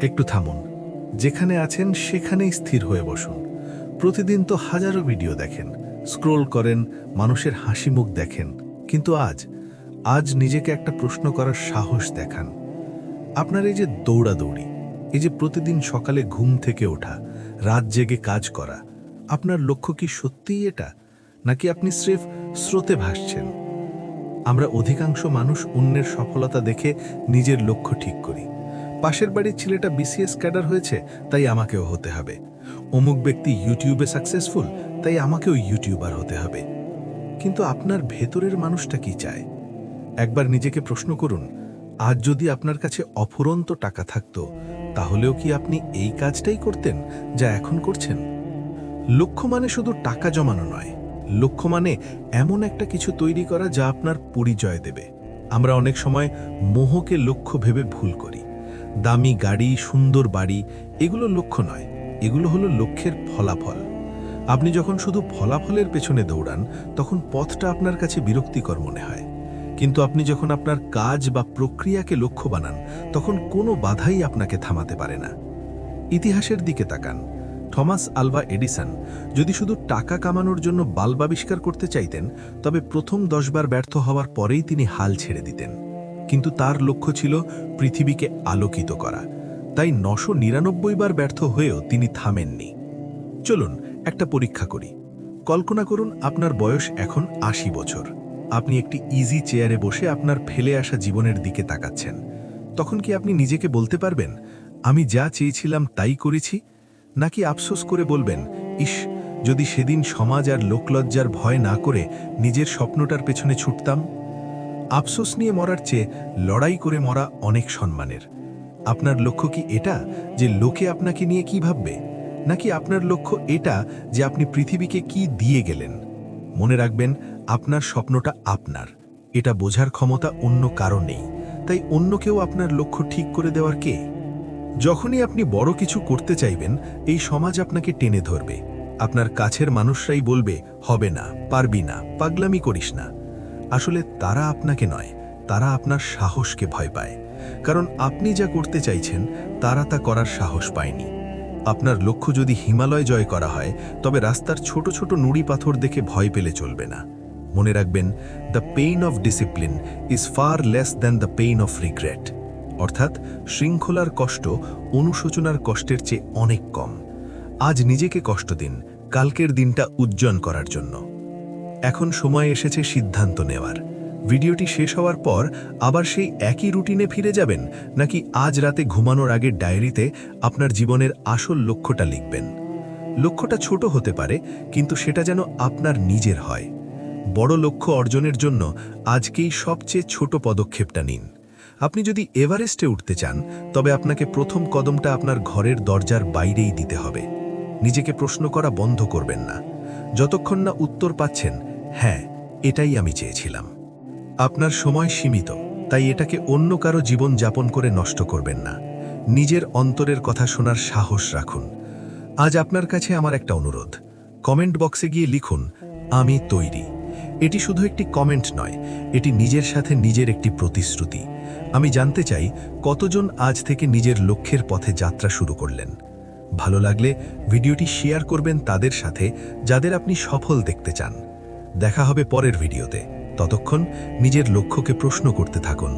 একটু থামুন। যেখানে আছেন সেখানেই স্থির হয়ে বসুন। প্রতিদিন তো হাজারো ভিডিও দেখেন, স্ক্রোল করেন, মানুষের হাসি মুখ দেখেন, কিন্তু আজ নিজেকে একটা প্রশ্ন করার সাহস দেখান। আপনার এই যে দৌড়াদৌড়ি, এই যে প্রতিদিন সকালে ঘুম থেকে ওঠা, রাত জেগে কাজ করা, আপনার লক্ষ্য কি সত্যিই এটা, নাকি আপনি স্রেফ স্রোতে ভাসছেন? আমরা অধিকাংশ মানুষ অন্যের সফলতা দেখে নিজের লক্ষ্য ঠিক করি। পাশের বাড়ির ছেলেটা বিসিএস ক্যাডার হয়েছে, তাই আমাকেও হতে হবে। অমুক ব্যক্তি ইউটিউবে সাকসেসফুল, তাই আমাকেও ইউটিউবার হতে হবে। কিন্তু আপনার ভেতরের মানুষটা কি চায়? একবার নিজেকে প্রশ্ন করুন, আজ যদি আপনার কাছে অফুরন্ত টাকা থাকতো, তাহলেও কি আপনি এই কাজটাই করতেন যা এখন করছেন? লক্ষ্য মানে শুধু টাকা জমানো নয়, লক্ষ্য মানে এমন একটা কিছু তৈরি করা যা আপনার পরিচয় দেবে। আমরা অনেক সময় মোহকে লক্ষ্য ভেবে ভুল করি। দামি গাড়ি, সুন্দর বাড়ি, এগুলো লক্ষ্য নয়, এগুলো হলো লক্ষ্যের ফলাফল। আপনি যখন শুধু ফলাফলের পেছনে দৌড়ান, তখন পথটা আপনার কাছে বিরক্তিকর মনে হয়। কিন্তু আপনি যখন আপনার কাজ বা প্রক্রিয়াকে লক্ষ্য বানান, তখন কোনো বাধাই আপনাকে থামাতে পারে না। ইতিহাসের দিকে তাকান। থমাস আলভা এডিসন যদি শুধু টাকা কামানোর জন্য বাল্ব আবিষ্কার করতে চাইতেন, তবে প্রথম 10 বার ব্যর্থ হওয়ার পরেই তিনি হাল ছেড়ে দিতেন। কিন্তু তার লক্ষ্য ছিল পৃথিবীকে আলোকিত করা। তাই 999 বার ব্যর্থ হয়েও তিনি থামেননি। চলুন একটা পরীক্ষা করি। কল্পনা করুন আপনার বয়স এখন 80 বছর। আপনি একটি ইজি চেয়ারে বসে আপনার ফেলে আসা জীবনের দিকে তাকাচ্ছেন। তখন কি আপনি নিজেকে বলতে পারবেন, আমি যা চেয়েছিলাম তাই করেছি? নাকি আফসোস করে বলবেন, ইস, যদি সেদিন সমাজ আর লোকলজ্জার ভয় না করে নিজের স্বপ্নটার পেছনে ছুটতাম? আফসোস নিয়ে মরার চেয়ে লড়াই করে মরা অনেক সম্মানের। আপনার লক্ষ্য কি এটা যে লোকে আপনাকে নিয়ে কি ভাববে, নাকি আপনার লক্ষ্য এটা যে আপনি পৃথিবীকে কি দিয়ে গেলেন? মনে রাখবেন, আপনার স্বপ্নটা আপনার, এটা বোঝার ক্ষমতা অন্য কারো নেই। তাই অন্য কেউ আপনার লক্ষ্য ঠিক করে দেওয়ার কে? যখনই আপনি বড় কিছু করতে চাইবেন, এই সমাজ আপনাকে টেনে ধরবে। আপনার কাছের মানুষরাই বলবে, হবে না, পারবি না, পাগলামি করিস না। আসলে তারা আপনাকে নয়, তারা আপনার সাহসকে ভয় পায়। কারণ আপনি যা করতে চাইছেন, তারা তা করার সাহস পায়নি। আপনার লক্ষ্য যদি হিমালয় জয় করা হয়, তবে রাস্তার ছোট ছোট নুড়ি পাথর দেখে ভয় পেলে চলবে না। মনে রাখবেন, the pain of discipline is far less than the pain of regret. অর্থাৎ শৃঙ্খলার কষ্ট অনুশোচনার কষ্টের চেয়ে অনেক কম। আজ নিজেকে কষ্ট দিন, কালকের দিনটা উজ্জ্বল করার জন্য। এখন সময় এসেছে সিদ্ধান্ত নেওয়ার। ভিডিওটি শেষ হওয়ার পর আবার সেই একই রুটিনে ফিরে যাবেন, নাকি আজ রাতে ঘুমানোর আগে ডায়েরিতে আপনার জীবনের আসল লক্ষ্যটা লিখবেন? লক্ষ্যটা ছোট হতে পারে, কিন্তু সেটা যেন আপনার নিজের হয়। বড় লক্ষ্য অর্জনের জন্য আজকেই সবচেয়ে ছোট পদক্ষেপটা নিন। আপনি যদি এভারেস্টে উঠতে চান, তবে আপনাকে প্রথম কদমটা আপনার ঘরের দরজার বাইরেই দিতে হবে। নিজেকে প্রশ্ন করা বন্ধ করবেন না, যতক্ষণ না উত্তর পাচ্ছেন, হ্যাঁ, এটাই আমি চেয়েছিলাম। আপনার সময় সীমিত, তাই এটাকে অন্য কারো জীবন যাপন করে নষ্ট করবেন না। নিজের অন্তরের কথা শোনার সাহস রাখুন। আজ আপনার কাছে আমার একটা অনুরোধ, কমেন্ট বক্সে গিয়ে লিখুন, আমি তৈরি। এটি শুধু একটি কমেন্ট নয়, এটি নিজের সাথে নিজের একটি প্রতিশ্রুতি। আমি জানতে চাই কতজন আজ থেকে নিজের লক্ষ্যের পথে যাত্রা শুরু করলেন। ভালো লাগলে ভিডিওটি শেয়ার করবেন তাদের সাথে যাদের আপনি সফল দেখতে চান। দেখা হবে পরের ভিডিওতে। ততক্ষণ নিজের লক্ষ্যকে প্রশ্ন করতে থাকুন।